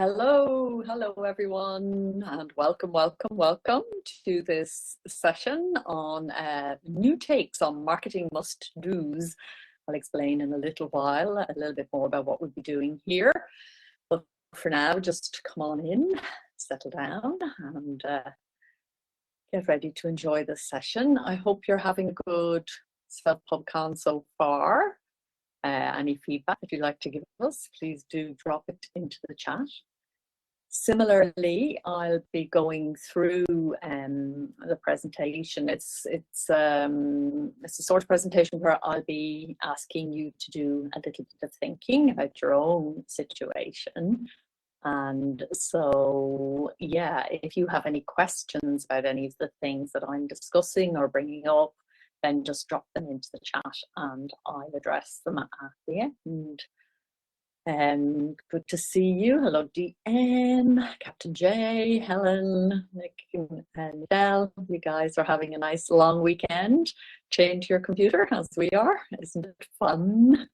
Hello everyone, and welcome to this session on new takes on marketing must-dos. I'll explain in a little while a little bit more about what we'll be doing here. But for now, just come on in, settle down, and get ready to enjoy this session. I hope you're having a good Self-Pub so far. Any feedback, if you'd like to give us, please do drop it into the chat. Similarly, I'll be going through the presentation. It's a sort of presentation where I'll be asking you to do a little bit of thinking about your own situation. And so, yeah, if you have any questions about any of the things that I'm discussing or bringing up, then just drop them into the chat and I'll address them at the end. Good to see you. Hello, DM, Captain J, Helen, Nick, and Michelle. You guys are having a nice long weekend. Chained to your computer as we are. Isn't it fun?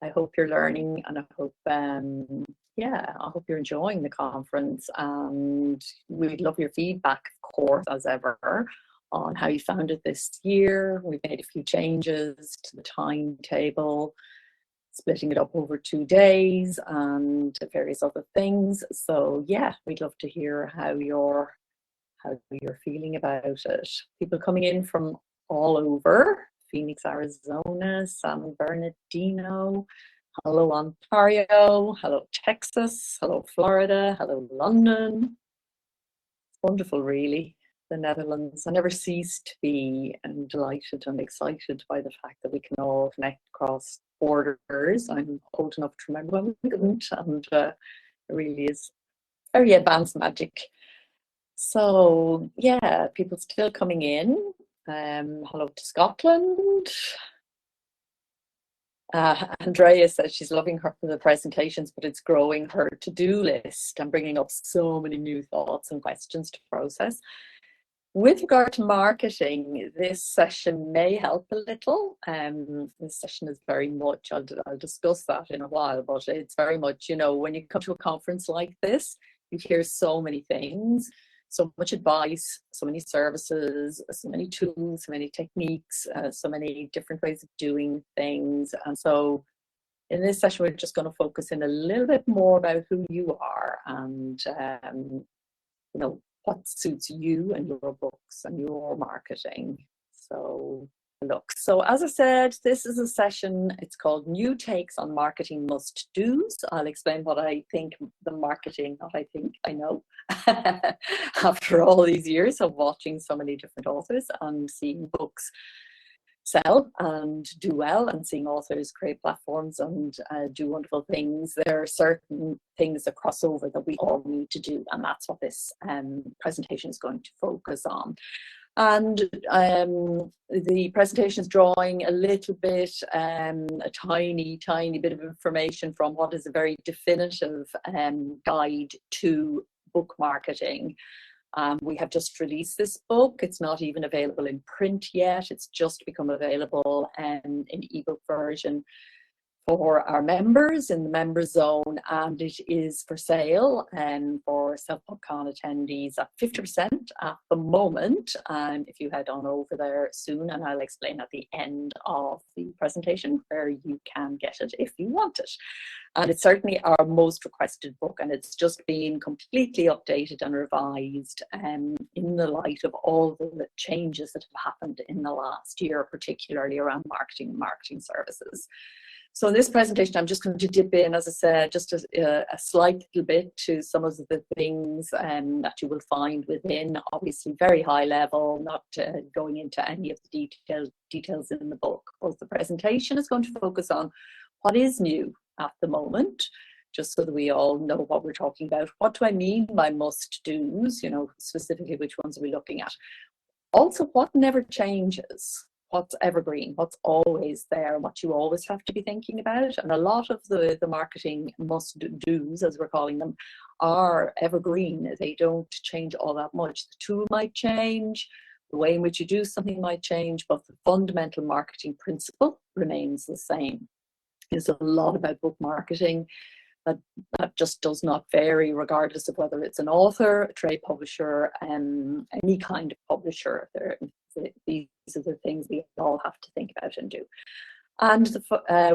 I hope you're learning, and I hope, I hope you're enjoying the conference. And we'd love your feedback, of course, as ever, on how you found it this year. We've made a few changes to the timetable, splitting it up over 2 days and various other things. So yeah, we'd love to hear how you're feeling about it. People coming in from all over: Phoenix, Arizona, San Bernardino, hello Ontario, hello Texas, hello Florida, hello London. It's wonderful, really. The Netherlands. I never cease to be delighted and excited by the fact that we can all connect across borders. I'm old enough to remember when we couldn't, and it really is very advanced magic. So yeah, people still coming in. Hello to Scotland. Andrea says she's loving the presentations, but it's growing her to-do list and bringing up so many new thoughts and questions to process. With regard to marketing, this session may help a little. This session is very much, I'll discuss that in a while, but it's very much, when you come to a conference like this, you hear so many things, so much advice, so many services, so many tools, so many techniques, so many different ways of doing things. And so in this session, we're just going to focus in a little bit more about who you are and, what suits you and your books and your marketing. So as I said, this is a session, it's called New Takes on Marketing Must-Dos. I'll explain what I think the marketing that I think I know after all these years of watching so many different authors and seeing books sell and do well, and seeing authors create platforms and do wonderful things. There are certain things that cross over that we all need to do, and that's what this presentation is going to focus on. And the presentation is drawing a little bit, a tiny bit of information from what is a very definitive guide to book marketing. We have just released this book. It's not even available in print yet. It's just become available in ebook version for our members in the member zone, and it is for sale for Self-Pub attendees at 50% at the moment. If you head on over there soon, and I'll explain at the end of the presentation where you can get it if you want it. And it's certainly our most requested book, and it's just been completely updated and revised in the light of all the changes that have happened in the last year, particularly around marketing and marketing services. So in this presentation, I'm just going to dip in, as I said, just a slight little bit to some of the things that you will find within, obviously very high level, not going into any of the details in the book. Both the presentation is going to focus on what is new at the moment, just so that we all know what we're talking about. What do I mean by must-dos? Specifically, which ones are we looking at? Also, what never changes? What's evergreen, what's always there, what you always have to be thinking about. And a lot of the marketing must-dos, as we're calling them, are evergreen. They don't change all that much. The tool might change, the way in which you do something might change, but the fundamental marketing principle remains the same. There's a lot about book marketing, that just does not vary regardless of whether it's an author, a trade publisher, any kind of publisher. These are the things we all have to think about and do. And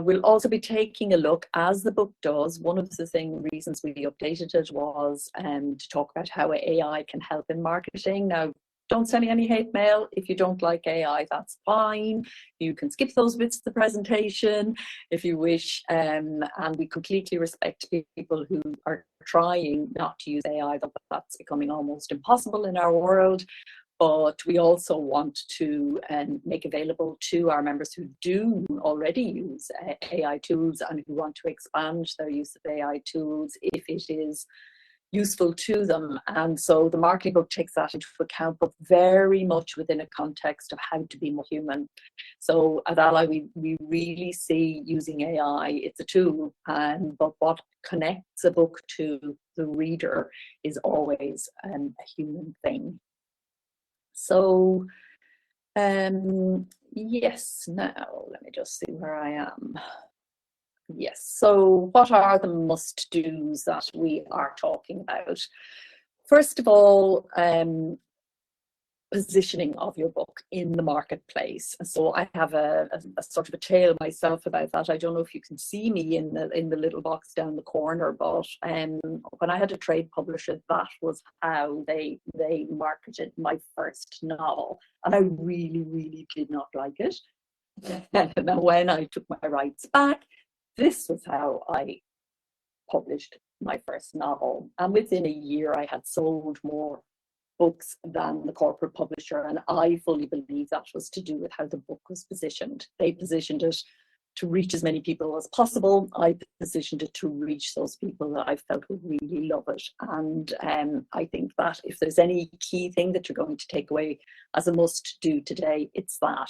we'll also be taking a look, as the book does. One of the reasons we updated it was to talk about how AI can help in marketing. Now, don't send me any hate mail. If you don't like AI, that's fine. You can skip those bits of the presentation if you wish. And we completely respect people who are trying not to use AI. That's becoming almost impossible in our world. But we also want to make available to our members who do already use AI tools and who want to expand their use of AI tools if it is useful to them. And so the marketing book takes that into account, but very much within a context of how to be more human. So at ALLi, we really see using AI, it's a tool, but what connects a book to the reader is always a human thing. So, yes, now let me just see where I am. Yes, so what are the must-dos that we are talking about? First of all, positioning of your book in the marketplace. So I have a sort of a tale myself about that. I don't know if you can see me in the little box down the corner, but when I had a trade publisher, that was how they marketed my first novel, and I really, really did not like it. Now, when I took my rights back, this was how I published my first novel, and within a year I had sold more books than the corporate publisher, and I fully believe that was to do with how the book was positioned. They positioned it to reach as many people as possible. I positioned it to reach those people that I felt would really love it. And I think that if there's any key thing that you're going to take away as a must do today, it's that.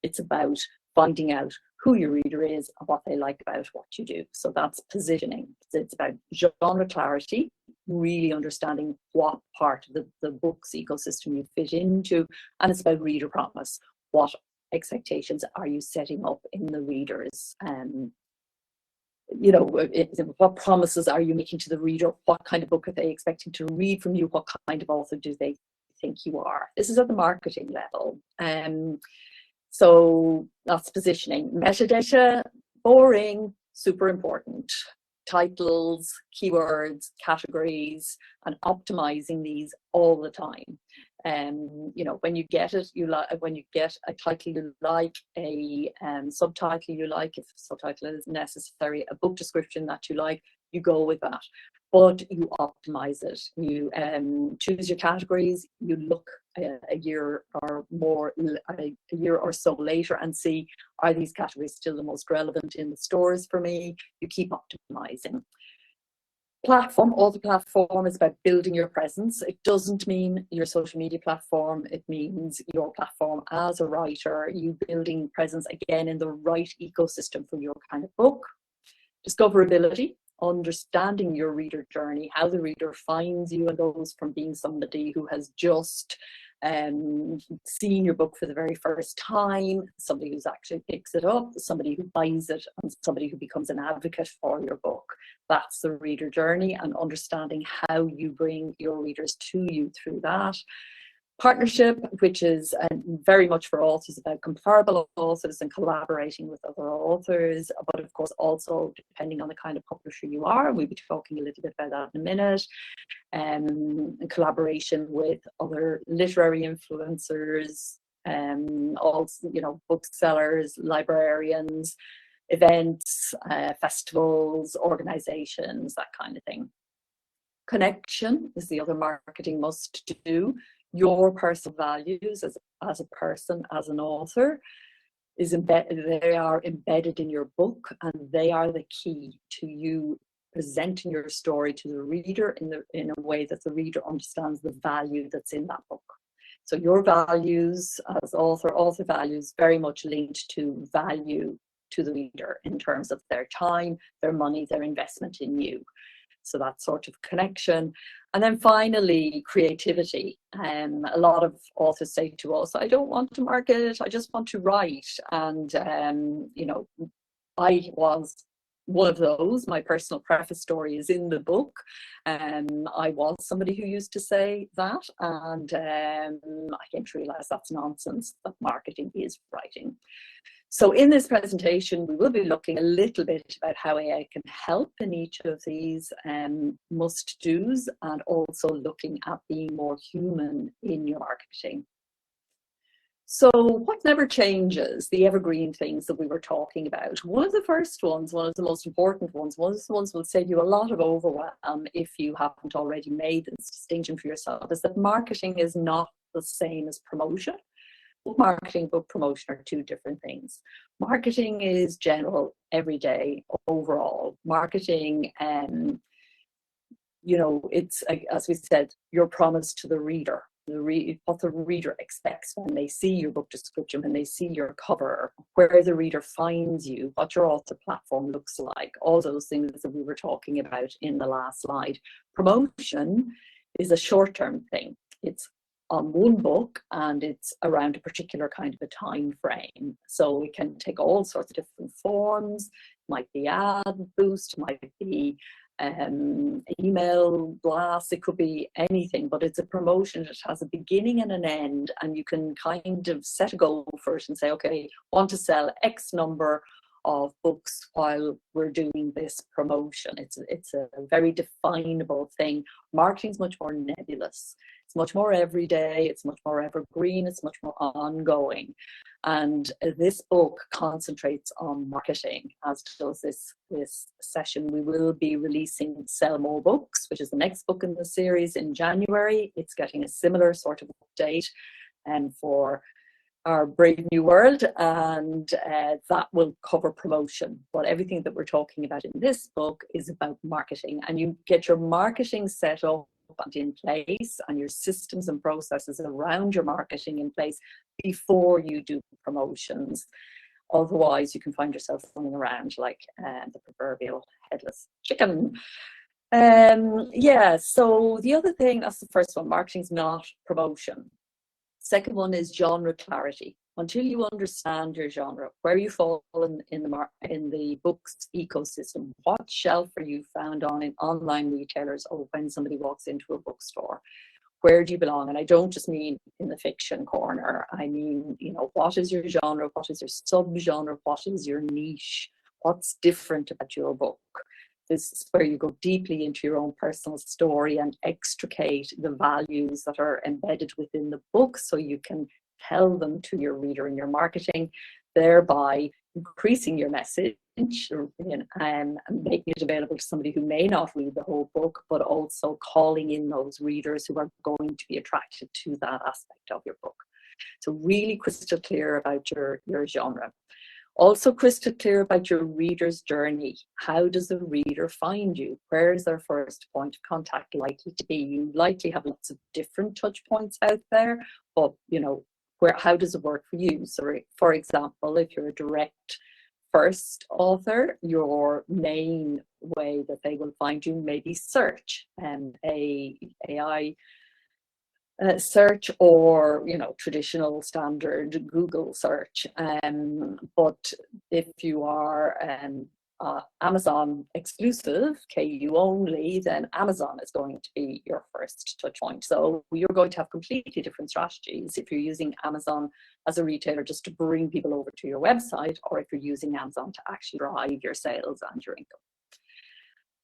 It's about finding out who your reader is and what they like about what you do. So that's positioning. It's about genre clarity, really understanding what part of the book's ecosystem you fit into, and it's about reader promise. What expectations are you setting up in the readers? What promises are you making to the reader? What kind of book are they expecting to read from you? What kind of author do they think you are? This is at the marketing level. So that's positioning. Metadata, boring, super important. Titles, keywords, categories, and optimizing these all the time. When you get it, when you get a title you like, a subtitle you like, if subtitle is necessary, a book description that you like, you go with that. But you optimize it. You choose your categories. You look a year or so later and see, are these categories still the most relevant in the stores for me? You keep optimizing. Platform, author platform is about building your presence. It doesn't mean your social media platform. It means your platform as a writer, you building presence again in the right ecosystem for your kind of book. Discoverability, understanding your reader journey, how the reader finds you and goes from being somebody who has just seen your book for the very first time, somebody who's actually picks it up, somebody who buys it, and somebody who becomes an advocate for your book. That's the reader journey, and understanding how you bring your readers to you through that. Partnership, which is very much for authors about comparable authors and collaborating with other authors, but of course also depending on the kind of publisher you are. We'll be talking a little bit about that in a minute. Collaboration with other literary influencers, also, booksellers, librarians, events, festivals, organizations, that kind of thing. Connection is the other marketing must do. Your personal values as a person, as an author, they are embedded in your book, and they are the key to you presenting your story to the reader in a way that the reader understands the value that's in that book. So your values as author values very much linked to value to the reader in terms of their time, their money, their investment in you. So that sort of connection. And then finally, creativity. A lot of authors say to us, I don't want to market, I just want to write. And, I was one of those. My personal preface story is in the book. I was somebody who used to say that, and I came to realize that's nonsense, that marketing is writing. So in this presentation, we will be looking a little bit about how AI can help in each of these must-dos, and also looking at being more human in your marketing. So what never changes, the evergreen things that we were talking about. One of the first ones, one of the most important ones, one of the ones that will save you a lot of overwhelm if you haven't already made this distinction for yourself, is that marketing is not the same as promotion. Book marketing, book promotion are two different things. Marketing is general, everyday, overall. Marketing, you know, it's, as we said, your promise to the reader. What the reader expects when they see your book description, when they see your cover, where the reader finds you, what your author platform looks like, all those things that we were talking about in the last slide. Promotion is a short-term thing. It's on one book and it's around a particular kind of a time frame. So it can take all sorts of different forms. It might be ad boost, might be email blast, it could be anything, but it's a promotion that has a beginning and an end, and you can kind of set a goal for it and say, okay, want to sell X number of books while we're doing this promotion. It's a very definable thing. Marketing is much more nebulous. It's much more everyday. It's much more evergreen. It's much more ongoing. And this book concentrates on marketing, as does this session. We will be releasing Sell More Books, which is the next book in the series, in January. It's getting a similar sort of update for our Brave New World, and that will cover promotion. But everything that we're talking about in this book is about marketing, and you get your marketing set up and in place, and your systems and processes around your marketing in place before you do promotions. Otherwise, you can find yourself running around like the proverbial headless chicken. Yeah, so the other thing, that's the first one, marketing is not promotion. Second one is genre clarity. Until you understand your genre, where you fall in the books ecosystem, what shelf are you found on in online retailers, or when somebody walks into a bookstore, where do you belong? And I don't just mean in the fiction corner. I mean, you know, what is your genre? What is your subgenre? What is your niche? What's different about your book? This is where you go deeply into your own personal story and extricate the values that are embedded within the book, so you can tell them to your reader in your marketing, thereby increasing your message and making it available to somebody who may not read the whole book, but also calling in those readers who are going to be attracted to that aspect of your book. So really crystal clear about your genre. Also crystal clear about your reader's journey. How does the reader find you? Where is their first point of contact likely to be? You likely have lots of different touch points out there, but you know, how does it work for you? So for example, if you're a direct first author, your main way that they will find you may be search, AI search, or you know, traditional standard Google search. But if you are Amazon exclusive, KU only, then Amazon is going to be your first touch point. So you're going to have completely different strategies if you're using Amazon as a retailer just to bring people over to your website, or if you're using Amazon to actually drive your sales and your income.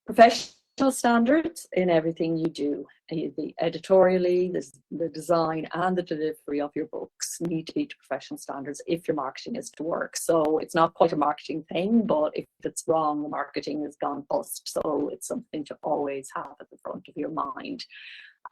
Professional standards in everything you do. The editorially, the design and the delivery of your books need to be to professional standards if your marketing is to work. So it's not quite a marketing thing, but if it's wrong, the marketing has gone bust. So it's something to always have at the front of your mind.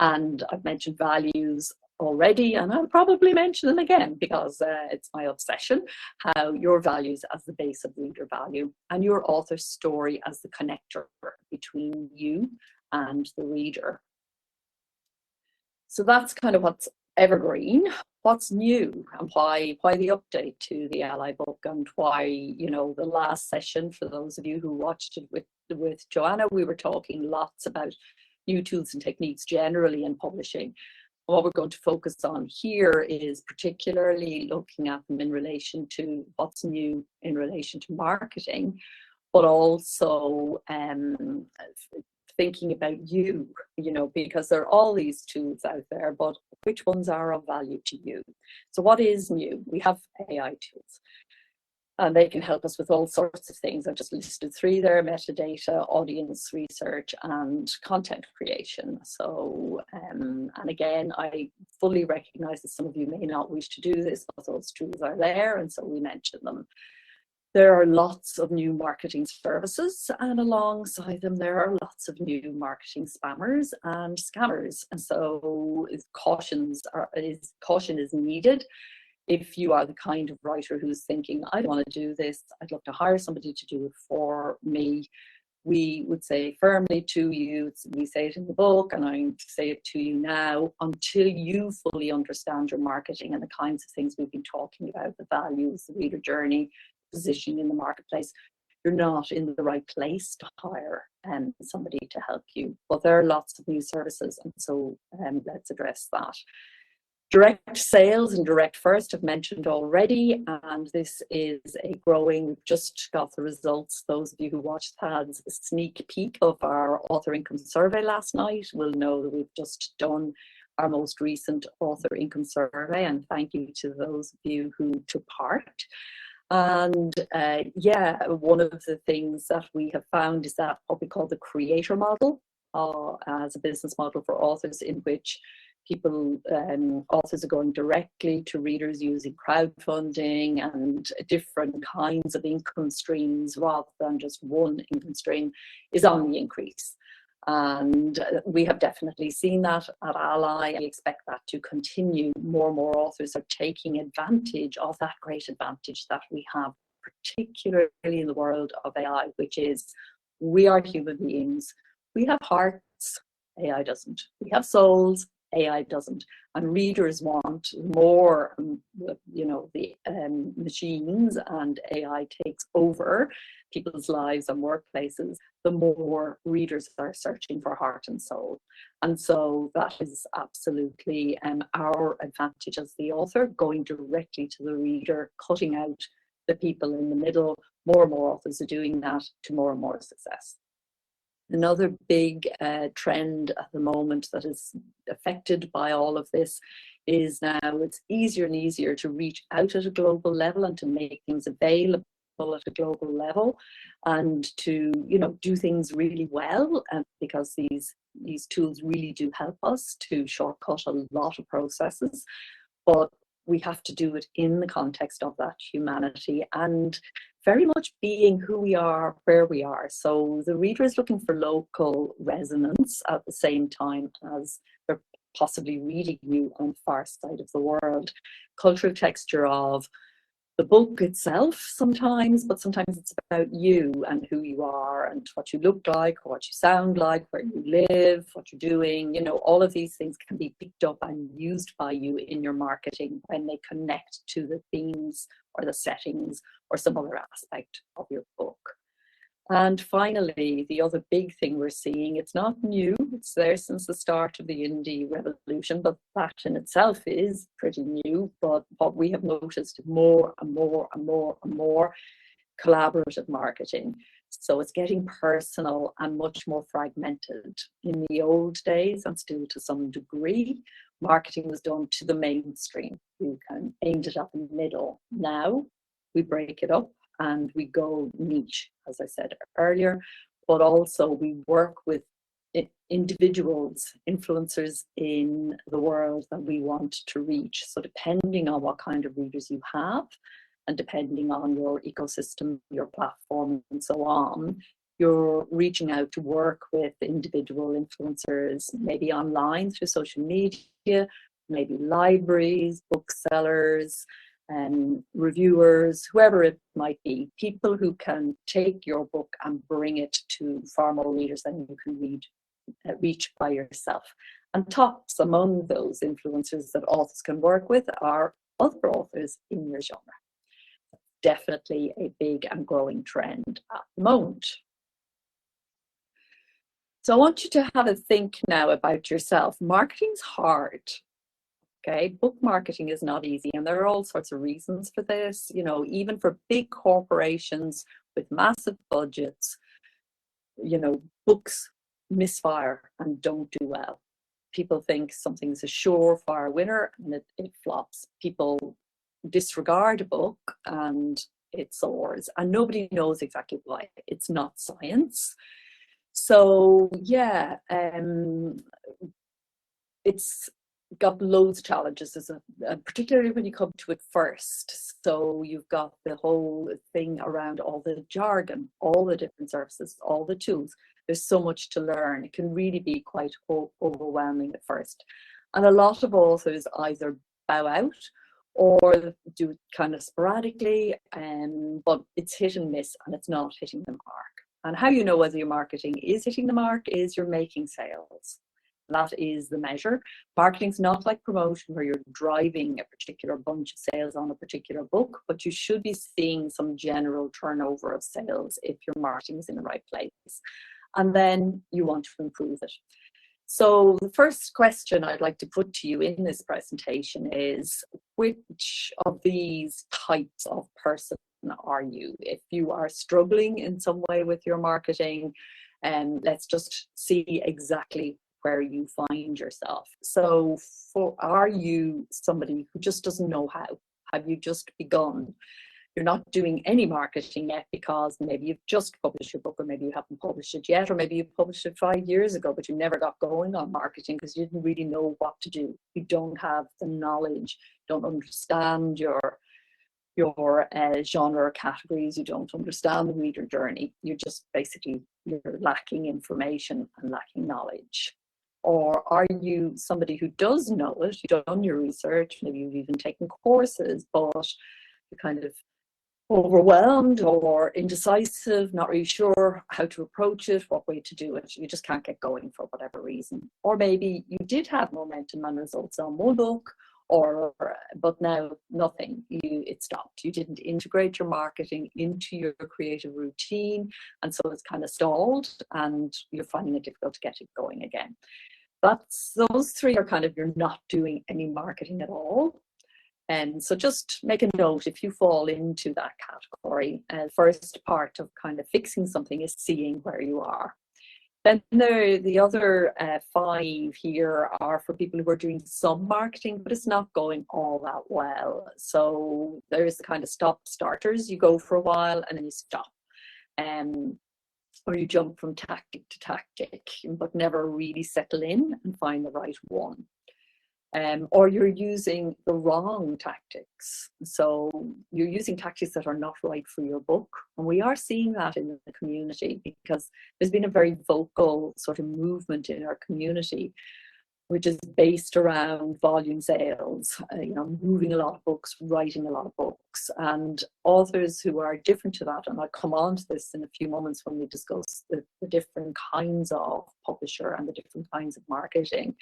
And I've mentioned values already, and I'll probably mention them again because it's my obsession. How your values as the base of reader value, and your author's story as the connector between you and the reader. So that's kind of what's evergreen. What's new, and why the update to the ALLi book, and why, you know, the last session, for those of you who watched it with Joanna, we were talking lots about new tools and techniques generally in publishing. What we're going to focus on here is particularly looking at them in relation to what's new in relation to marketing, but also thinking about you, because there are all these tools out there, but which ones are of value to you? So what is new? We have AI tools, and they can help us with all sorts of things. I've just listed 3 there: metadata, audience research, and content creation. So, and again, I fully recognize that some of you may not wish to do this, but those tools are there, and so we mention them. There are lots of new marketing services, and alongside them there are lots of new marketing spammers and scammers. And so caution is needed. If you are the kind of writer who's thinking, I don't want to do this, I'd love to hire somebody to do it for me, we would say firmly to you, we say it in the book, and I say it to you now, until you fully understand your marketing and the kinds of things we've been talking about, the values, the reader journey, positioning in the marketplace, you're not in the right place to hire somebody to help you. But there are lots of new services, and so let's address that. Direct sales and direct first I've mentioned already, and this is a growing, we've just got the results. Those of you who watched PAD's sneak peek of our author income survey last night will know that we've just done our most recent author income survey, and thank you to those of you who took part. And yeah, one of the things that we have found is that what we call the creator model as a business model for authors, in which people, authors are going directly to readers using crowdfunding and different kinds of income streams rather than just one income stream, is on the increase. And we have definitely seen that at ALLi. I expect that to continue. More and more authors are taking advantage of that great advantage that we have, particularly in the world of AI, which is we are human beings. We have hearts, AI doesn't. We have souls, AI doesn't. And readers want more, the machines and AI takes over people's lives and workplaces, the more readers are searching for heart and soul. And so that is absolutely our advantage as the author, going directly to the reader, cutting out the people in the middle. More and more authors are doing that, to more and more success. Another big trend at the moment that is affected by all of this is now it's easier and easier to reach out at a global level and to make things available at a global level, and to do things really well, because these tools really do help us to shortcut a lot of processes. But we have to do it in the context of that humanity and very much being who we are, where we are. So the reader is looking for local resonance at the same time as they're possibly reading you on the far side of the world. Cultural texture of the book itself sometimes, but sometimes it's about you and who you are and what you look like, or what you sound like, where you live, what you're doing. All of these things can be picked up and used by you in your marketing when they connect to the themes or the settings or some other aspect of your book. And finally, the other big thing we're seeing, it's not new, it's there since the start of the indie revolution, but that in itself is pretty new. But what we have noticed more and more and more and more, collaborative marketing. So it's getting personal and much more fragmented. In the old days, and still to some degree, marketing was done to the mainstream. You can aimed it up in the middle. Now we break it up and we go niche, as I said earlier, but also we work with individuals, influencers in the world that we want to reach. So depending on what kind of readers you have, and depending on your ecosystem, your platform, and so on, you're reaching out to work with individual influencers, maybe online through social media, maybe libraries, booksellers, reviewers, whoever it might be, people who can take your book and bring it to far more readers than you can reach by yourself. And tops among those influencers that authors can work with are other authors in your genre. Definitely a big and growing trend at the moment. So I want you to have a think now about yourself. Marketing's hard. Okay, book marketing is not easy, and there are all sorts of reasons for this. You know, even for big corporations with massive budgets, you know, books misfire and don't do well. People think something's a surefire winner and it flops. People disregard a book and it soars, and nobody knows exactly why. It's not science. So yeah, it's got loads of challenges, particularly when you come to it first. So you've got the whole thing around all the jargon, all the different services, all the tools. There's so much to learn. It can really be quite overwhelming at first. And a lot of authors either bow out or do it kind of sporadically, but it's hit and miss and it's not hitting the mark. And how you know whether your marketing is hitting the mark is you're making sales. That is the measure. Marketing's not like promotion where you're driving a particular bunch of sales on a particular book, but you should be seeing some general turnover of sales if your marketing is in the right place. And then you want to improve it. So the first question I'd like to put to you in this presentation is, which of these types of person are you? If you are struggling in some way with your marketing, let's just see exactly where you find yourself. So are you somebody who just doesn't know how? Have you just begun? You're not doing any marketing yet because maybe you've just published your book, or maybe you haven't published it yet, or maybe you published it 5 years ago, but you never got going on marketing because you didn't really know what to do. You don't have the knowledge, don't understand your genre categories, you don't understand the reader journey. You're just basically, you're lacking information and lacking knowledge. Or are you somebody who does know it, you've done your research, maybe you've even taken courses, but you're kind of overwhelmed or indecisive, not really sure how to approach it, what way to do it. You just can't get going for whatever reason. Or maybe you did have momentum and results on one book, but now nothing, it stopped. You didn't integrate your marketing into your creative routine, and so it's kind of stalled and you're finding it difficult to get it going again. Those three are kind of, you're not doing any marketing at all. And so just make a note if you fall into that category. First part of kind of fixing something is seeing where you are. Then the other 5 here are for people who are doing some marketing, but it's not going all that well. So there's the kind of stop starters. You go for a while and then you stop. Or you jump from tactic to tactic, but never really settle in and find the right one. Or you're using the wrong tactics. So you're using tactics that are not right for your book. And we are seeing that in the community because there's been a very vocal sort of movement in our community, which is based around volume sales, moving a lot of books, writing a lot of books, and authors who are different to that. And I'll come on to this in a few moments when we discuss the different kinds of publisher and the different kinds of marketing.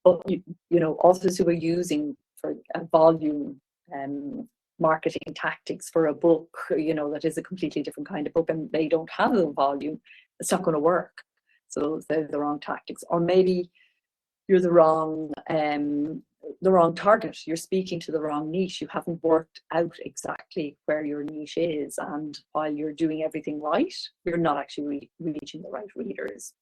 But, authors who are using for a volume marketing tactics for a book, that is a completely different kind of book, and they don't have the volume, it's not going to work. So they're the wrong tactics. Or maybe you're the wrong target. You're speaking to the wrong niche. You haven't worked out exactly where your niche is, and while you're doing everything right, you're not actually reaching the right readers.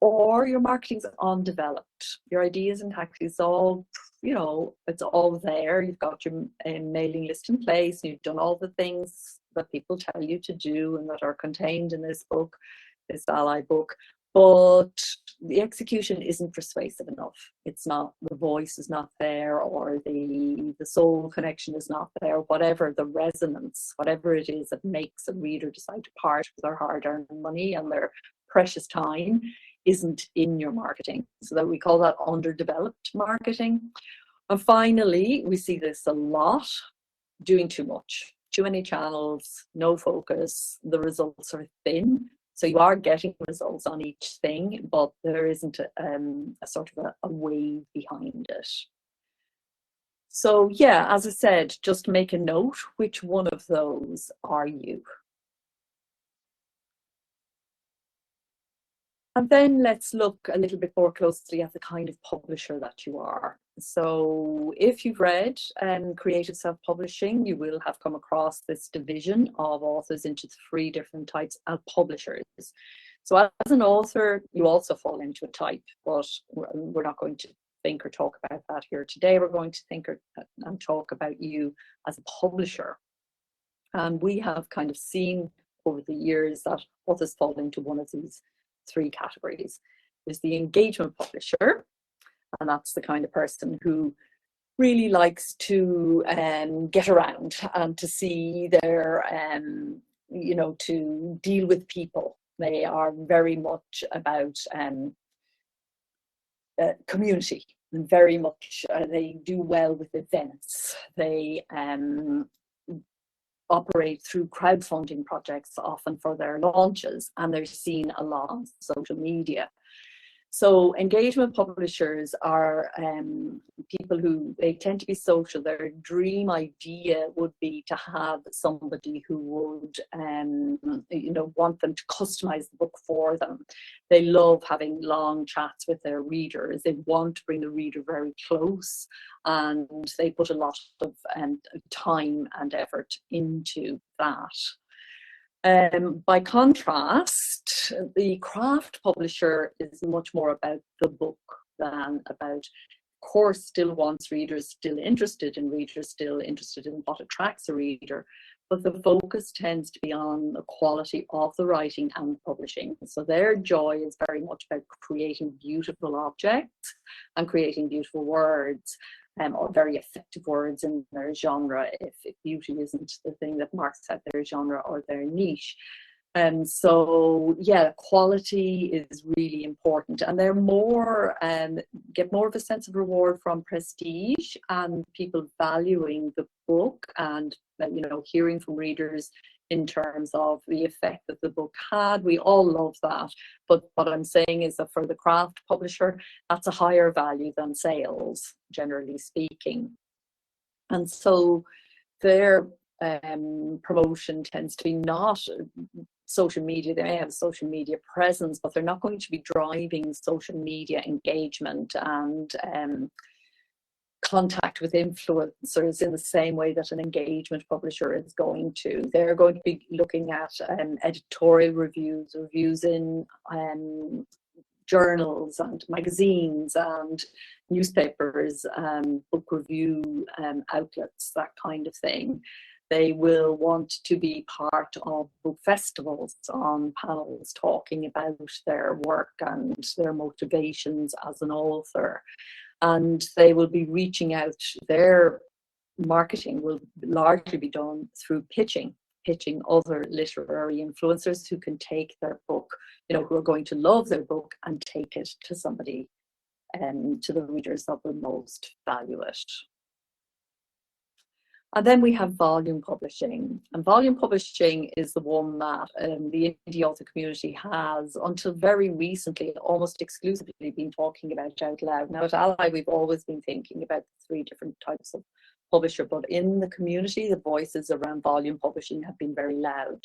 Or your marketing's undeveloped. Your ideas and tactics, it's all there. You've got your mailing list in place. You've done all the things that people tell you to do and that are contained in this book, this ALLi book. But the execution isn't persuasive enough. It's not, the voice is not there, or the soul connection is not there, whatever the resonance, whatever it is that makes a reader decide to part with their hard-earned money and their precious time isn't in your marketing. So that we call that underdeveloped marketing. And finally, we see this a lot, doing too much, too many channels, no focus, the results are thin. So you are getting results on each thing, but there isn't a sort of a wave behind it. So yeah, as I said, just make a note, which one of those are you? And then let's look a little bit more closely at the kind of publisher that you are. So if you've read Creative Self-Publishing, you will have come across this division of authors into 3 different types of publishers. So as an author, you also fall into a type, but we're not going to think or talk about that here today. We're going to think and talk about you as a publisher. And we have kind of seen over the years that authors fall into one of these 3 categories. There's the engagement publisher, and that's the kind of person who really likes to get around and to see their, to deal with people. They are very much about community, and very much they do well with events. They operate through crowdfunding projects, often for their launches, and they're seen a lot on social media. So engagement publishers are people who, they tend to be social. Their dream idea would be to have somebody who would, want them to customize the book for them. They love having long chats with their readers. They want to bring the reader very close, and they put a lot of time and effort into that. By contrast, the craft publisher is much more about the book than about, of course, still wants readers, still interested in what attracts a reader, but the focus tends to be on the quality of the writing and the publishing. So their joy is very much about creating beautiful objects and creating beautiful words. Or very effective words in their genre, if beauty isn't the thing that marks out their genre or their niche. So yeah, quality is really important, and they're more get more of a sense of reward from prestige and people valuing the book, and hearing from readers in terms of the effect that the book had. We all love that, but what I'm saying is that for the craft publisher, that's a higher value than sales, generally speaking. And so their promotion tends to be not social media. They may have a social media presence, but they're not going to be driving social media engagement and contact with influencers in the same way that an engagement publisher is going to. They're going to be looking at editorial reviews in journals and magazines and newspapers, book review outlets, that kind of thing. They will want to be part of book festivals, on panels talking about their work and their motivations as an author. And they will be reaching out. Their marketing will largely be done through pitching other literary influencers who can take their book, who are going to love their book and take it to somebody, to the readers that will most value it. And then we have volume publishing. And volume publishing is the one that the indie author community has, until very recently, almost exclusively been talking about out loud. Now at ALLi, we've always been thinking about 3 different types of publisher, but in the community, the voices around volume publishing have been very loud.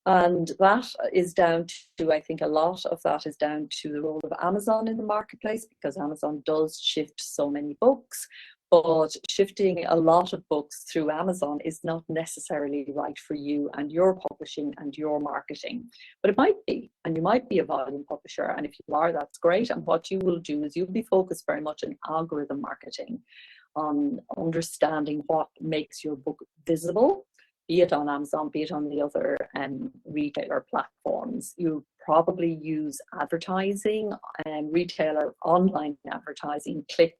And that is down to, I think a lot of that is down to the role of Amazon in the marketplace, because Amazon does shift so many books. But shifting a lot of books through Amazon is not necessarily right for you and your publishing and your marketing. But it might be, and you might be a volume publisher. And if you are, that's great. And what you will do is you'll be focused very much on algorithm marketing, on understanding what makes your book visible, be it on Amazon, be it on the other retailer platforms. You probably use advertising, retailer online advertising, click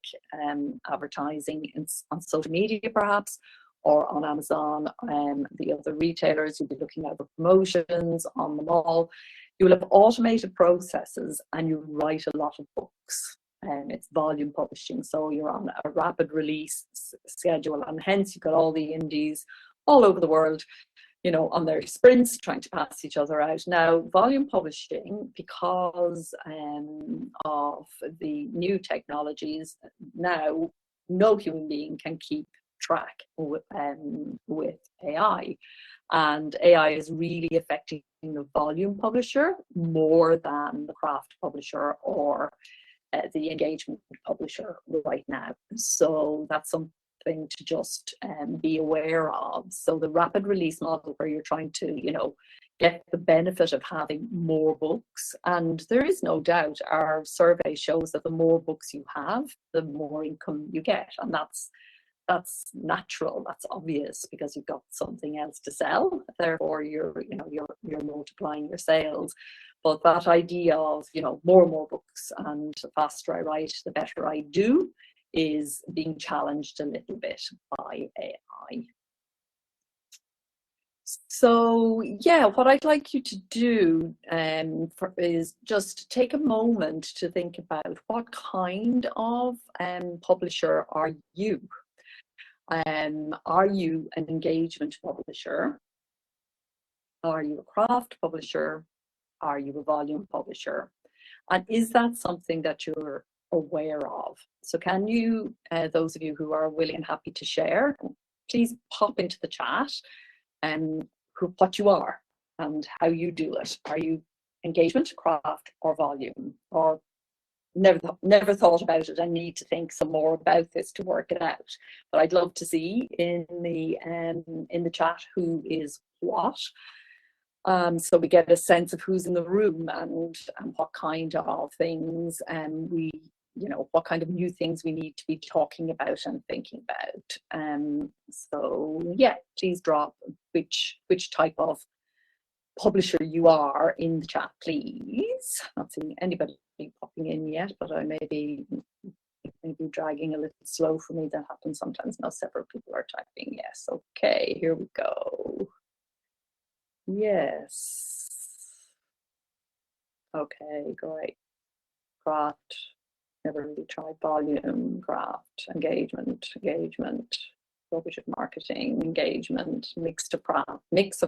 advertising on social media perhaps, or on Amazon. The other retailers, you'll be looking at the promotions on them all. You will have automated processes, and you write a lot of books. It's volume publishing, so you're on a rapid release schedule, and hence you've got all the indies all over the world, on their sprints, trying to pass each other out. Now, volume publishing, because of the new technologies, now no human being can keep track with AI. And AI is really affecting the volume publisher more than the craft publisher or the engagement publisher right now. So that's something to just be aware of. So the rapid release model, where you're trying to, you know, get the benefit of having more books. And there is no doubt, our survey shows that the more books you have, the more income you get. And that's natural, that's obvious, because you've got something else to sell. Therefore, you're multiplying your sales. But that idea of, you know, more and more books, and the faster I write, the better I do, is being challenged a little bit by AI. So yeah, what I'd like you to do is just take a moment to think about, what kind of publisher are you? Are you an engagement publisher? Are you a craft publisher? Are you a volume publisher? And is that something that you're aware of? So can you, those of you who are willing and happy to share, please pop into the chat what you are and how you do it. Are you engagement, craft, or volume? Or never thought about it, I need to think some more about this to work it out. But I'd love to see in the chat who is what. So we get a sense of who's in the room, and what kind of things what kind of new things we need to be talking about and thinking about. So yeah, please drop which type of publisher you are in the chat, please. Not seeing anybody popping in yet, but I may be dragging a little slow for me. That happens sometimes. Now several people are typing. Yes, okay, here we go. Yes. Okay, great. Craft, never really tried. Volume, craft, engagement, publisher marketing, engagement, mix of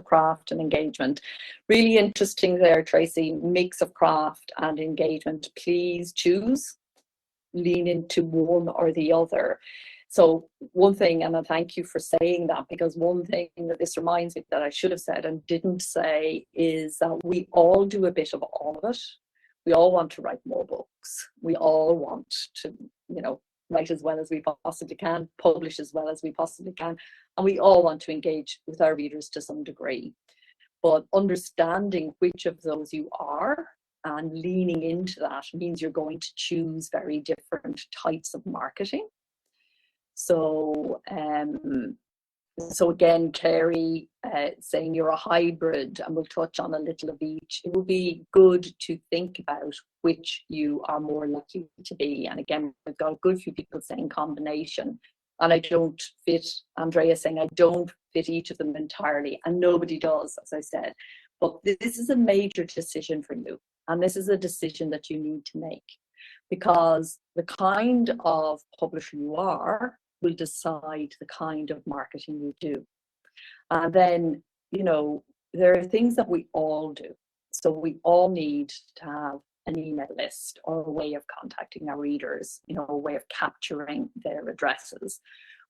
craft and engagement. Really interesting there, Tracy. Mix of craft and engagement. Please choose, lean into one or the other. So one thing, and I thank you for saying that, because one thing that this reminds me that I should have said and didn't say is that we all do a bit of all of it. We all want to write more books. We all want to, you know, write as well as we possibly can, publish as well as we possibly can, and we all want to engage with our readers to some degree. But understanding which of those you are and leaning into that means you're going to choose very different types of marketing. So so again, Kerry saying you're a hybrid, and we'll touch on a little of each. It will be good to think about which you are more likely to be. And again, we've got a good few people saying combination. And I don't fit, Andrea saying I don't fit each of them entirely, and nobody does, as I said. But this is a major decision for you. And this is a decision that you need to make, because the kind of publisher you are will decide the kind of marketing you do. And then, you know, there are things that we all do. So we all need to have an email list or a way of contacting our readers, you know, a way of capturing their addresses.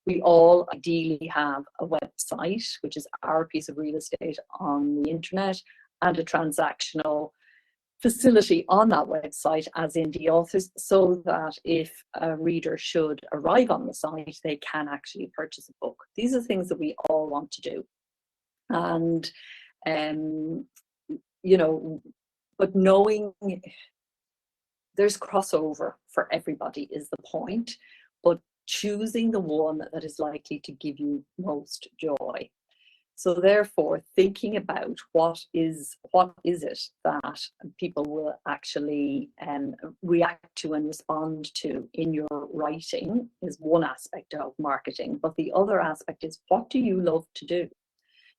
We all ideally have a website, which is our piece of real estate on the internet, and a transactional facility on that website, as in the authors, so that if a reader should arrive on the site, they can actually purchase a book. These are things that we all want to do. And, you know, but knowing there's crossover for everybody is the point, but choosing the one that is likely to give you most joy. So therefore, thinking about what is it that people will actually react to and respond to in your writing is one aspect of marketing. But the other aspect is, what do you love to do?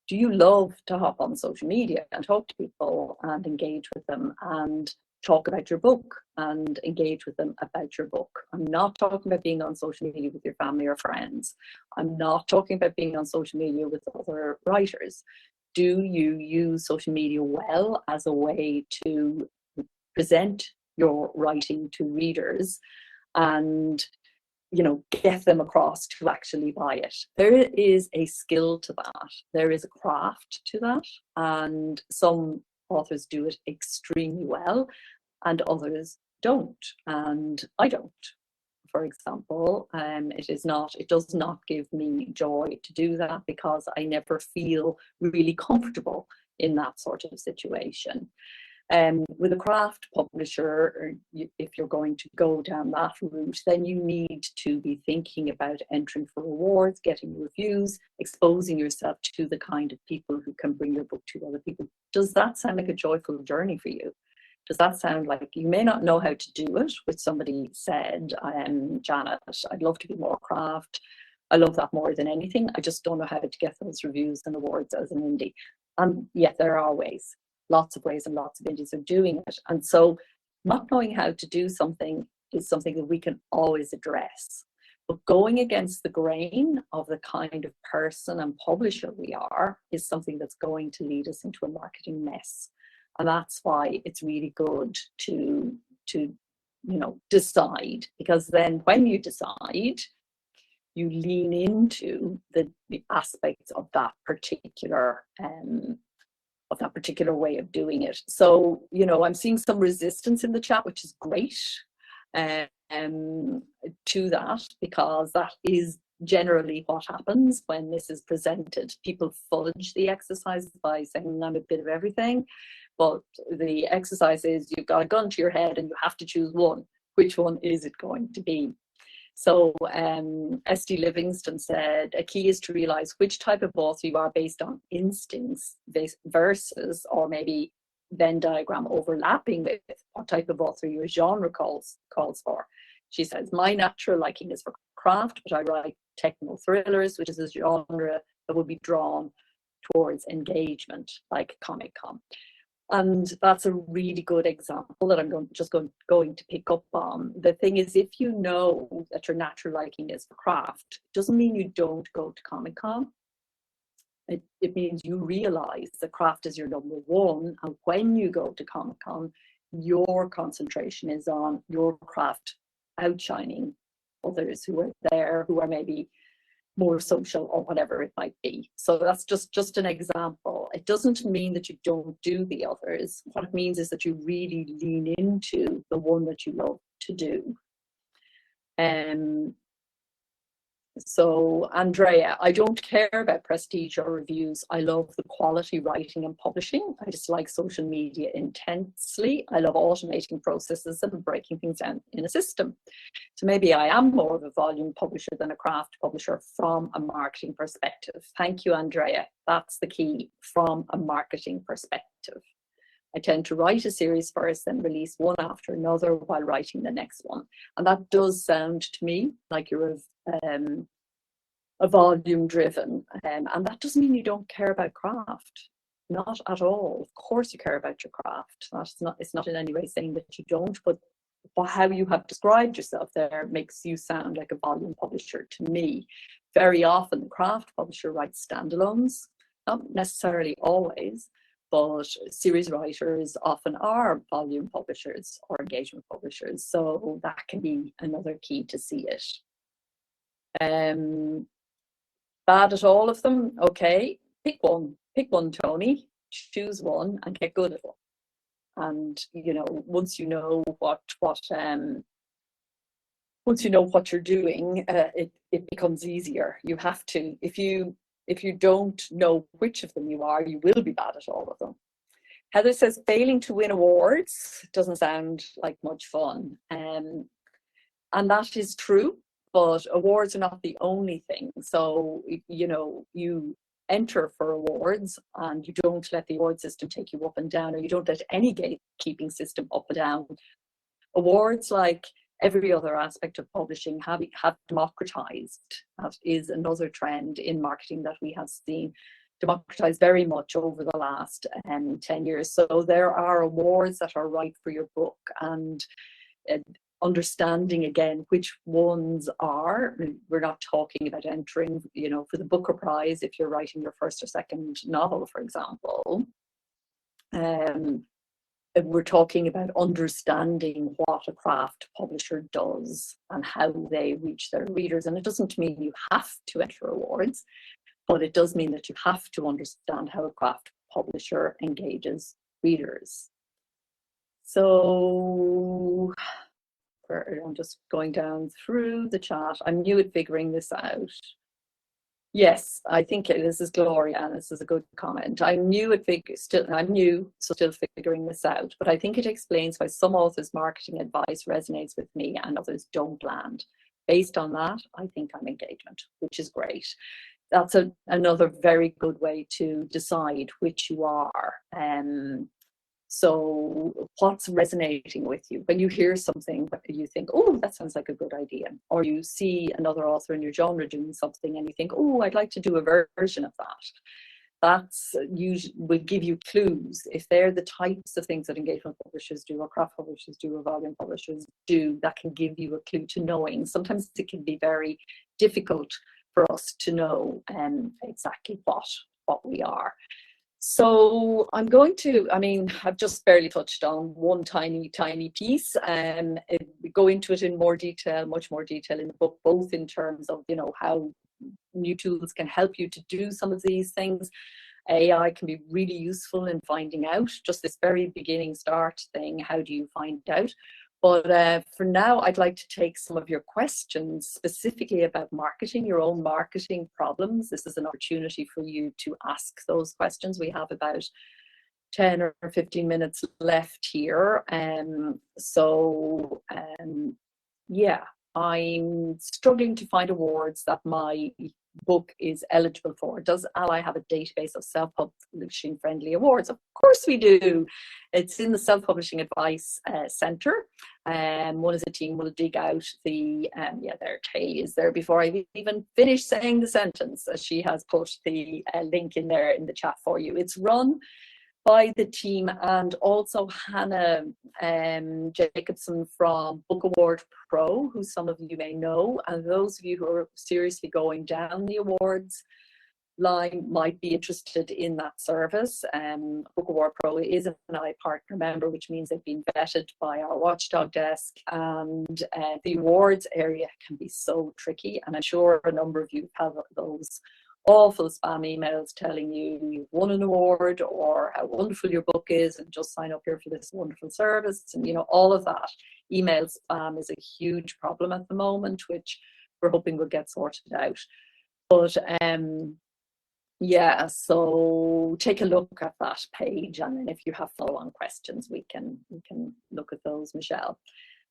Do you love to hop on social media and talk to people and engage with them and talk about your book and engage with them about your book? I'm not talking about being on social media with your family or friends. I'm not talking about being on social media with other writers. Do you use social media well as a way to present your writing to readers and, you know, get them across to actually buy it? There is a skill to that. There is a craft to that. And some authors do it extremely well, and others don't, and I don't. For example, it does not give me joy to do that because I never feel really comfortable in that sort of situation. With a craft publisher, if you're going to go down that route, then you need to be thinking about entering for awards, getting reviews, exposing yourself to the kind of people who can bring your book to other people. Does that sound like a joyful journey for you? Does that sound like, you may not know how to do it, which somebody said, Janet, I'd love to be more craft. I love that more than anything. I just don't know how to get those reviews and awards as an indie. And yeah, there are ways, lots of ways, and lots of indies are doing it. And so not knowing how to do something is something that we can always address. But going against the grain of the kind of person and publisher we are is something that's going to lead us into a marketing mess. And that's why it's really good to decide, because then when you decide, you lean into the aspects of that particular way of doing it. So, I'm seeing some resistance in the chat, which is great, to that, because that is generally what happens when this is presented. People fudge the exercise by saying, I'm a bit of everything. But the exercise is, you've got a gun to your head and you have to choose one. Which one is it going to be? So S.D. Livingston said, a key is to realize which type of author you are based on instincts versus, or maybe Venn diagram overlapping with what type of author your genre calls for. She says, my natural liking is for craft, but I write techno thrillers, which is a genre that would be drawn towards engagement, like Comic-Con. And that's a really good example that I'm going to pick up on. The thing is, if you know that your natural liking is for craft, it doesn't mean you don't go to Comic-Con. It means you realize that craft is your number one. And when you go to Comic-Con, your concentration is on your craft outshining others who are there, who are maybe more social or whatever it might be. So that's just an example. It doesn't mean that you don't do the others. What it means is that you really lean into the one that you love to do. So Andrea, I don't care about prestige or reviews. I love the quality writing and publishing. I dislike social media intensely. I love automating processes and breaking things down in a system. So maybe I am more of a volume publisher than a craft publisher from a marketing perspective. Thank you, Andrea. That's the key, from a marketing perspective. I tend to write a series first, then release one after another while writing the next one. And that does sound to me like you're a volume driven. And that doesn't mean you don't care about craft. Not at all. Of course you care about your craft. It's not in any way saying that you don't, but how you have described yourself there makes you sound like a volume publisher to me. Very often the craft publisher writes standalones, not necessarily always, but series writers often are volume publishers or engagement publishers. So that can be another key to see it. Bad at all of them? Okay, pick one, Tony, choose one and get good at one. And once you know what you're doing, it becomes easier. You have to, if you don't know which of them you are, you will be bad at all of them. Heather says, failing to win awards doesn't sound like much fun. And that is true, but awards are not the only thing. So, you enter for awards and you don't let the award system take you up and down, or you don't let any gatekeeping system up and down. Awards, like every other aspect of publishing, have democratized. That is another trend in marketing that we have seen democratized very much over the last 10 years. So there are awards that are right for your book, and understanding again which ones are. We're not talking about entering, for the Booker Prize if you're writing your first or second novel, for example. We're talking about understanding what a craft publisher does and how they reach their readers. And it doesn't mean you have to enter awards, but it does mean that you have to understand how a craft publisher engages readers. So I'm just going down through the chat. I'm new at figuring this out. Yes, I think this is Gloria, and this is a good comment. I'm new, so still figuring this out, but I think it explains why some authors' marketing advice resonates with me and others don't land. Based on that, I think I'm engagement, which is great. That's another very good way to decide which you are. So what's resonating with you? When you hear something, you think, oh, that sounds like a good idea. Or you see another author in your genre doing something and you think, oh, I'd like to do a version of that. That's usually will give you clues. If they're the types of things that engagement publishers do, or craft publishers do, or volume publishers do, that can give you a clue to knowing. Sometimes it can be very difficult for us to know exactly what we are. So I'm going to, I've just barely touched on one tiny piece, and we go into it in more detail, much more detail in the book, both in terms of, how new tools can help you to do some of these things. AI can be really useful in finding out, just this very beginning start thing, how do you find out? But for now, I'd like to take some of your questions specifically about marketing, your own marketing problems. This is an opportunity for you to ask those questions. We have about 10 or 15 minutes left here. Yeah, I'm struggling to find awards that my book is eligible for. Does ALLi have a database of self-publishing friendly awards? Of course we do. It's in the Self-Publishing Advice Centre. One of the team will dig out the, there Tay is there before I even finish saying the sentence. She has put the link in there in the chat for you. It's run by the team, and also Hannah Jacobson from Book Award Pro, who some of you may know, and those of you who are seriously going down the awards line might be interested in that service. Book Award Pro is an ALLi partner member, which means they've been vetted by our watchdog desk, and the awards area can be so tricky, and I'm sure a number of you have those awful spam emails telling you you've won an award or how wonderful your book is and just sign up here for this wonderful service, and all of that. Email spam is a huge problem at the moment, which we're hoping will get sorted out. But yeah, so take a look at that page, and then if you have follow-on questions, we can look at those. Michelle.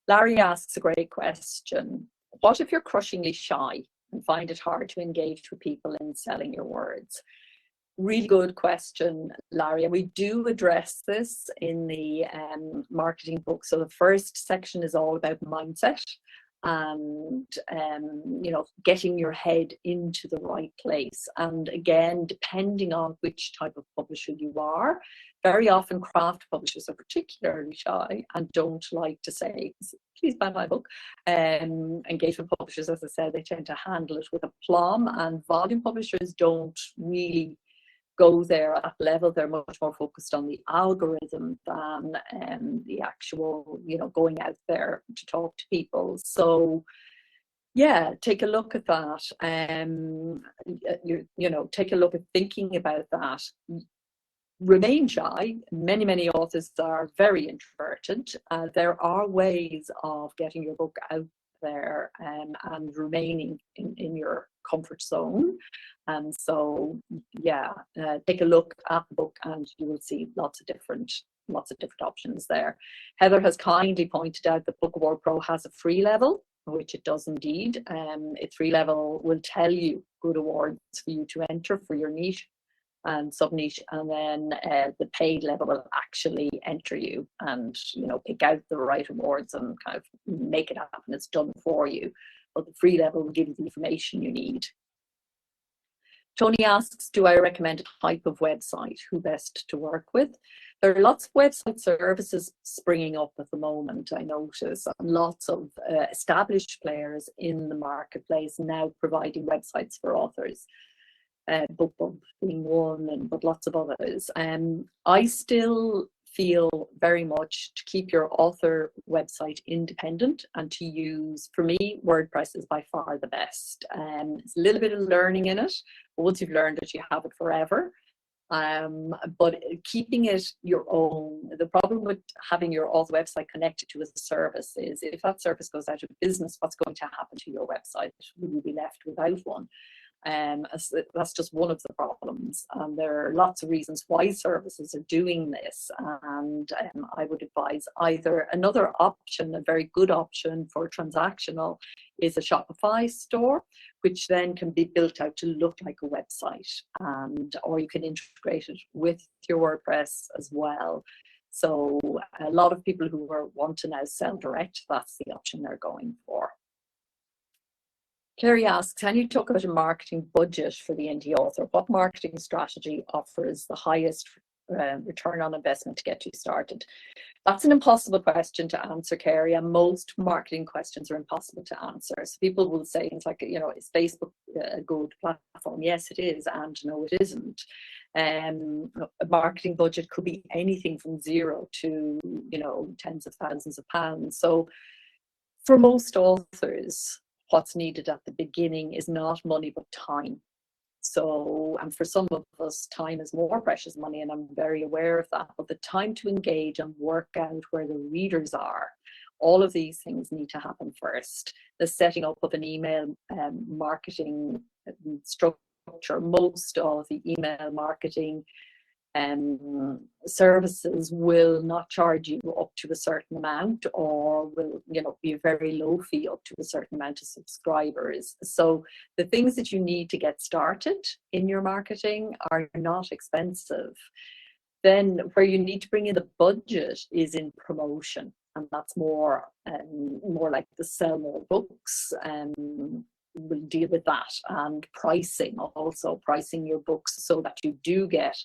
Larry asks a great question. What if you're crushingly shy and find it hard to engage with people in selling your words? Really good question, Larry. And we do address this in the marketing book. So the first section is all about mindset and getting your head into the right place. And again, depending on which type of publisher you are, very often craft publishers are particularly shy and don't like to say, please buy my book. Engagement publishers, as I said, they tend to handle it with aplomb, and volume publishers don't really go there at level. They're much more focused on the algorithm than the actual, going out there to talk to people. So yeah, take a look at that. Take a look at thinking about that. Remain shy. Many authors are very introverted. There are ways of getting your book out there and remaining in your comfort zone. And so, yeah, take a look at the book and you will see lots of different options there. Heather has kindly pointed out that Book Award Pro has a free level, which it does indeed. Its free level will tell you good awards for you to enter for your niche and sub niche, and then the paid level will actually enter you and pick out the right awards and kind of make it happen. It's done for you, but the free level will give you the information you need. Tony asks, do I recommend a type of website? Who best to work with? There are lots of website services springing up at the moment, I notice, and lots of established players in the marketplace now providing websites for authors. BookBump being one, but lots of others. I still feel very much to keep your author website independent and to use, for me, WordPress is by far the best. It's a little bit of learning in it, but once you've learned it, you have it forever. But keeping it your own. The problem with having your author website connected to a service is if that service goes out of business, what's going to happen to your website? Will you be left without one? That's just one of the problems. There are lots of reasons why services are doing this, and I would advise either another option, a very good option for transactional, is a Shopify store, which then can be built out to look like a website, or you can integrate it with your WordPress as well. So a lot of people who want to now sell direct, that's the option they're going for. Kerry asks, can you talk about a marketing budget for the indie author? What marketing strategy offers the highest return on investment to get you started? That's an impossible question to answer, Kerry, and most marketing questions are impossible to answer. So people will say things like, is Facebook a good platform? Yes, it is, and no, it isn't. A marketing budget could be anything from zero to, tens of thousands of pounds. So for most authors, what's needed at the beginning is not money but time. So, and for some of us, time is more precious money, and I'm very aware of that. But the time to engage and work out where the readers are, all of these things need to happen first. The setting up of an email marketing structure, most of the email marketing services will not charge you up to a certain amount, or will be a very low fee up to a certain amount of subscribers. So the things that you need to get started in your marketing are not expensive. Then where you need to bring in the budget is in promotion, and that's more like the sell more books. We'll deal with that, and pricing, also pricing your books so that you do get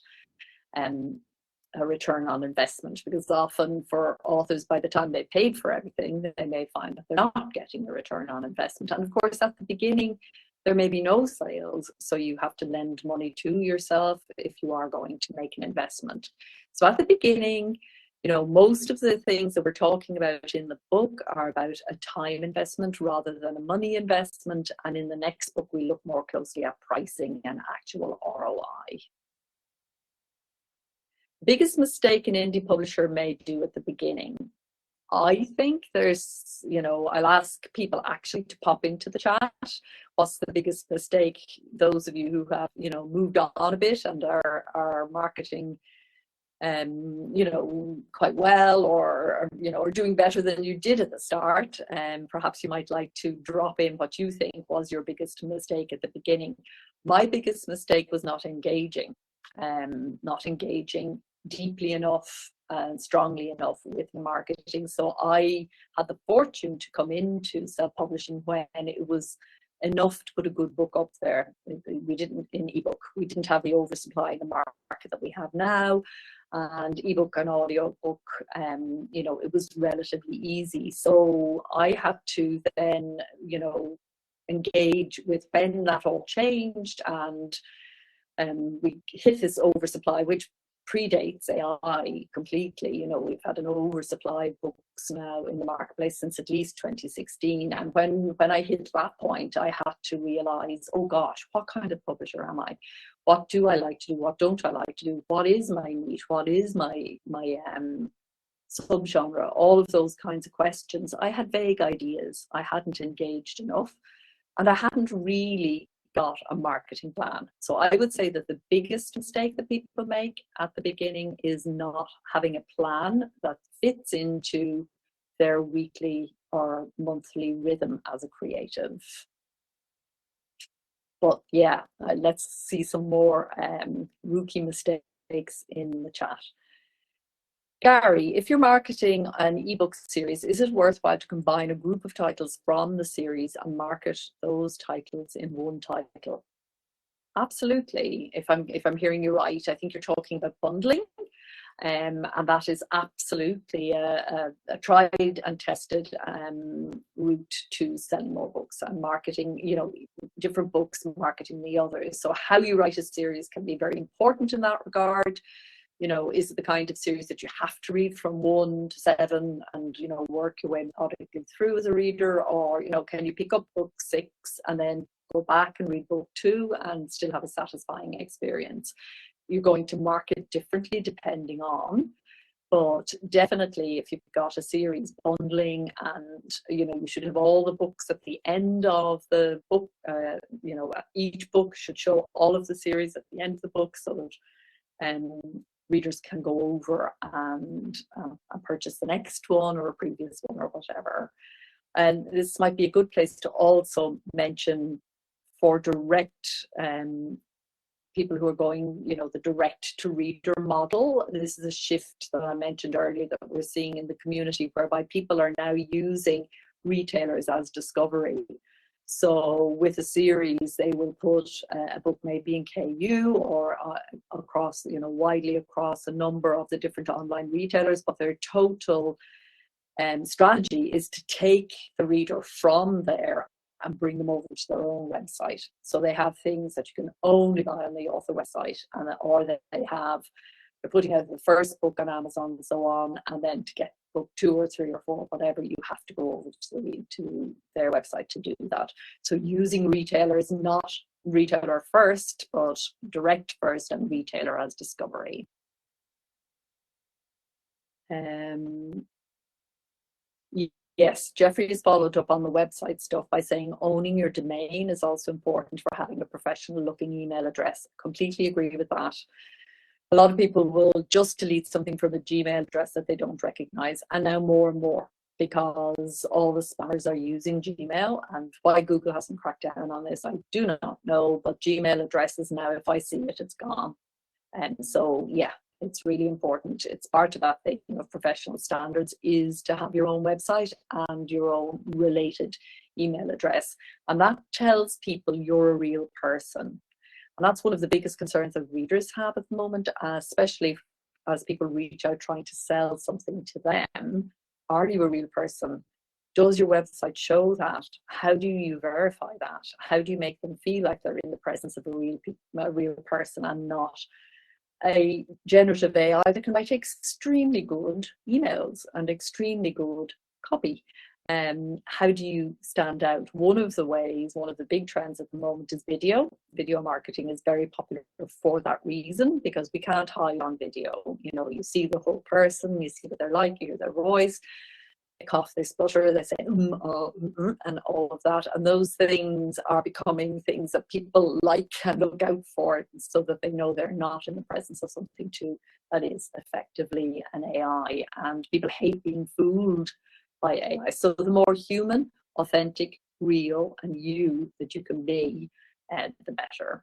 a return on investment, because often for authors, by the time they paid for everything, they may find that they're not getting a return on investment. And of course, at the beginning, there may be no sales, so you have to lend money to yourself if you are going to make an investment. So at the beginning, most of the things that we're talking about in the book are about a time investment rather than a money investment. And in the next book, we look more closely at pricing and actual ROI. Biggest mistake an indie publisher may do at the beginning. I think there's, I'll ask people actually to pop into the chat. What's the biggest mistake? Those of you who have, moved on a bit and are marketing, quite well, or are doing better than you did at the start. And perhaps you might like to drop in what you think was your biggest mistake at the beginning. My biggest mistake was not engaging deeply enough and strongly enough with the marketing. So I had the fortune to come into self-publishing when it was enough to put a good book up there. We didn't, in ebook, we didn't have the oversupply in the market that we have now, and ebook and audiobook, it was relatively easy. So I had to then, engage with when that all changed, and we hit this oversupply, which predates AI completely. We've had an oversupply of books now in the marketplace since at least 2016. And when I hit that point, I had to realize, oh gosh, what kind of publisher am I? What do I like to do? What don't I like to do? What is my niche? What is my subgenre? All of those kinds of questions. I had vague ideas. I hadn't engaged enough, and I hadn't really got a marketing plan. So I would say that the biggest mistake that people make at the beginning is not having a plan that fits into their weekly or monthly rhythm as a creative. But yeah, let's see some more rookie mistakes in the chat. Gary, if you're marketing an ebook series, is it worthwhile to combine a group of titles from the series and market those titles in one title? Absolutely. If I'm hearing you right, I think you're talking about bundling, and that is absolutely a tried and tested route to selling more books and marketing, different books and marketing the others. So how you write a series can be very important in that regard. Is it the kind of series that you have to read from 1 to 7 and, work your way methodically through as a reader? Or, can you pick up book 6 and then go back and read book 2 and still have a satisfying experience? you're going to market differently depending on. But definitely, if you've got a series, bundling, and you should have all the books at the end of the book. Each book should show all of the series at the end of the book, so that readers can go over and purchase the next one or a previous one or whatever. And this might be a good place to also mention for direct people who are going, the direct to reader model. This is a shift that I mentioned earlier that we're seeing in the community, whereby people are now using retailers as discovery. So with a series, they will put a book maybe in KU or across, widely across a number of the different online retailers, but their total strategy is to take the reader from there and bring them over to their own website. So they have things that you can only buy on the author website, or they're putting out the first book on Amazon and so on, and then to get book 2 or 3 or 4, whatever, you have to go over to their website to do that. So using retailers, not retailer first, but direct first and retailer as discovery. Yes, Jeffrey has followed up on the website stuff by saying owning your domain is also important for having a professional looking email address. Completely agree with that. A lot of people will just delete something from a Gmail address that they don't recognize, and now more and more, because all the spammers are using Gmail. And why Google hasn't cracked down on this, I do not know, but Gmail addresses now, if I see it, it's gone. And so, yeah, it's really important. It's part of that thing of professional standards is to have your own website and your own related email address. And that tells people you're a real person. And that's one of the biggest concerns that readers have at the moment, especially as people reach out trying to sell something to them. Are you a real person? Does your website show that? How do you verify that? How do you make them feel like they're in the presence of a real person and not a generative AI that can write extremely good emails and extremely good copy? How do you stand out? One of the big trends at the moment is video. Video marketing is very popular for that reason, because we can't hide on video. You see the whole person, you see what they're like, you hear their voice, they cough, they sputter, they say and all of that. And those things are becoming things that people like and look out for, so that they know they're not in the presence of something that is effectively an AI. And people hate being fooled by AI. So the more human, authentic, real, and you that you can be, the better.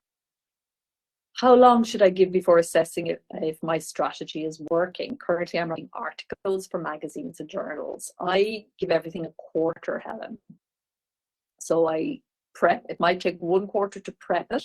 How long should I give before assessing if my strategy is working? Currently, I'm writing articles for magazines and journals. I give everything a quarter, Helen. So I prep. It might take 1 quarter to prep it,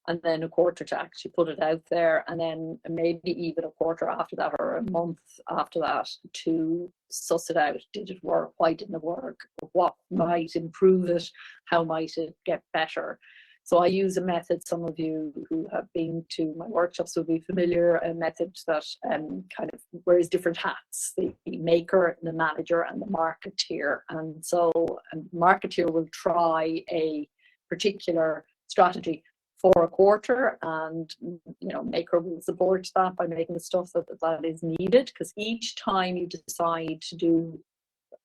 and then a quarter to actually put it out there, and then maybe even a quarter after that or a month after that to suss it out. Did it work? Why didn't it work? What might improve it? How might it get better? So I use a method, some of you who have been to my workshops will be familiar, a method that kind of wears different hats, the maker, the manager, and the marketeer. And so a marketeer will try a particular strategy for a quarter, and maker will support that by making the stuff that is needed, because each time you decide to do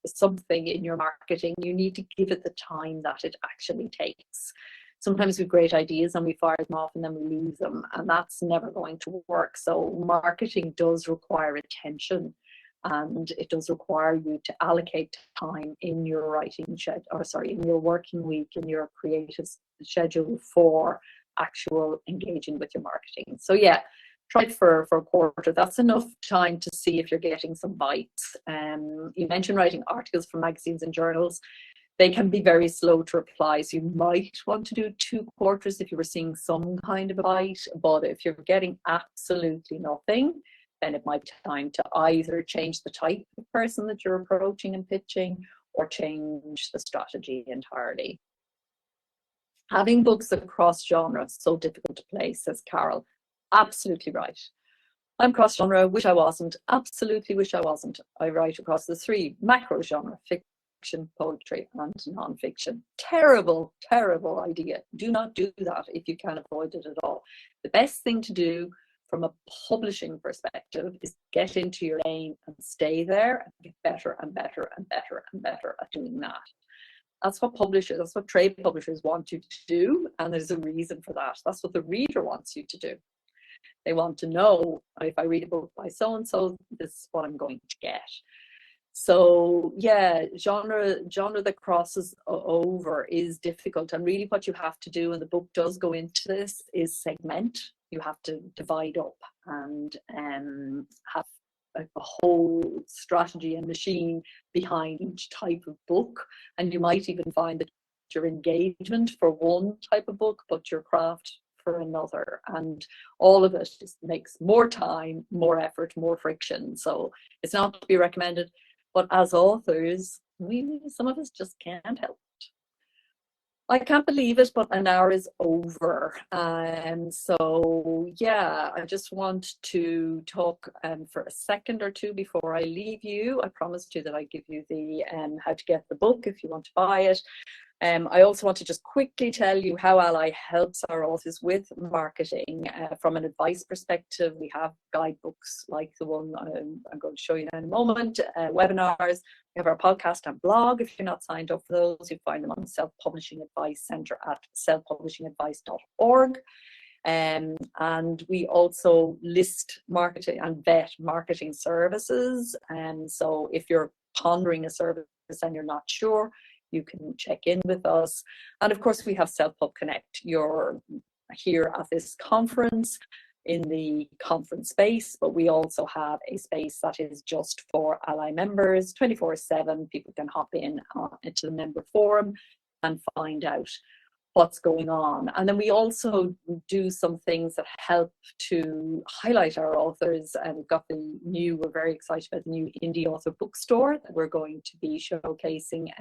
something in your marketing, you need to give it the time that it actually takes. Sometimes we have great ideas and we fire them off and then we lose them, and that's never going to work. So marketing does require attention, and it does require you to allocate time in your writing in your working week, in your creative schedule for actual engaging with your marketing. So yeah, try it for a quarter. That's enough time to see if you're getting some bites. You mentioned writing articles for magazines and journals. They can be very slow to reply, so you might want to do 2 quarters if you were seeing some kind of a bite. But if you're getting absolutely nothing, then it might be time to either change the type of person that you're approaching and pitching, or change the strategy entirely. Having books across genres so difficult to place, says Carol. Absolutely right. I'm cross genre, wish I wasn't. Absolutely wish I wasn't. I write across the 3 macro genre: fiction, poetry, and non-fiction. Terrible, terrible idea. Do not do that if you can avoid it at all. The best thing to do from a publishing perspective is get into your lane and stay there and get better and better and better and better at doing that. That's what trade publishers want you to do, and there's a reason for that. That's what the reader wants you to do. They want to know, if I read a book by so-and-so, this is what I'm going to get. So yeah, genre that crosses over is difficult, and really what you have to do, and the book does go into this, is segment. You have to divide up and have a whole strategy and machine behind each type of book. And you might even find that your engagement for one type of book, but your craft for another, and all of it just makes more time, more effort, more friction. So it's not to be recommended, but as authors, some of us just can't help it. I can't believe it, but an hour is over. So yeah, I just want to talk for a second or two before I leave you. I promised you that I'd give you the how to get the book if you want to buy it. I also want to just quickly tell you how ALLi helps our authors with marketing from an advice perspective. We have guidebooks like the one I'm going to show you in a moment, webinars. We have our podcast and blog. If you're not signed up for those, you find them on the Self-Publishing Advice Centre at selfpublishingadvice.org. And we also list marketing and vet marketing services. So if you're pondering a service and you're not sure, you can check in with us. And of course, we have Self-Pub Connect. You're here at this conference in the conference space, but we also have a space that is just for ALLi members, 24/7. People can hop in into the member forum and find out what's going on. And then we also do some things that help to highlight our authors. And we're very excited about the new indie author bookstore that we're going to be showcasing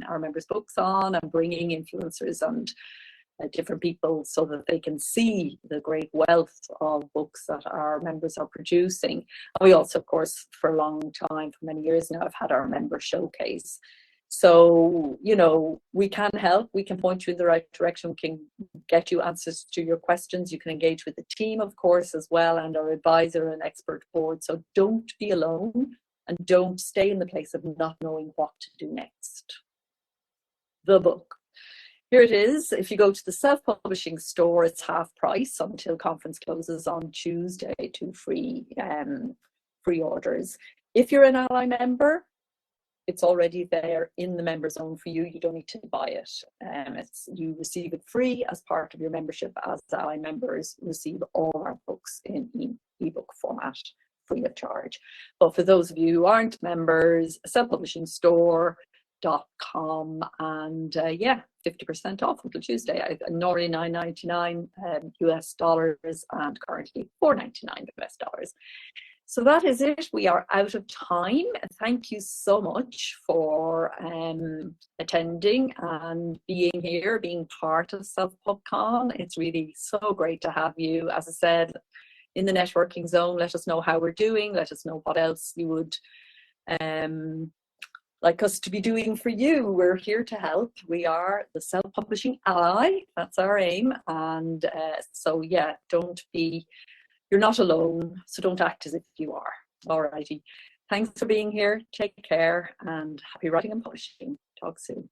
our members' books on, and bringing influencers and different people so that they can see the great wealth of books that our members are producing. And we also, of course, for a long time, for many years now, have had our member showcase. So, we can help, we can point you in the right direction, we can get you answers to your questions. You can engage with the team, of course, as well, and our advisor and expert board. So don't be alone, and don't stay in the place of not knowing what to do next. The book. Here it is. If you go to the Self-Publishing store, it's half price until conference closes on Tuesday to free orders. If you're an ALLi member, it's already there in the member zone for you. You don't need to buy it. You receive it free as part of your membership, as ALLi members receive all our books in ebook format, free of charge. But for those of you who aren't members, selfpublishingstore.com, and 50% off until Tuesday. Normally $9.99 US dollars, and currently $4.99 US dollars. So that is it. We are out of time. Thank you so much for attending and being here, being part of Self-PubCon. It's really so great to have you. As I said, in the networking zone, let us know how we're doing. Let us know what else you would like us to be doing for you. We're here to help. We are the Self-Publishing ALLi. That's our aim. And so yeah, you're not alone, so don't act as if you are. All righty. Thanks for being here. Take care, and happy writing and publishing. Talk soon.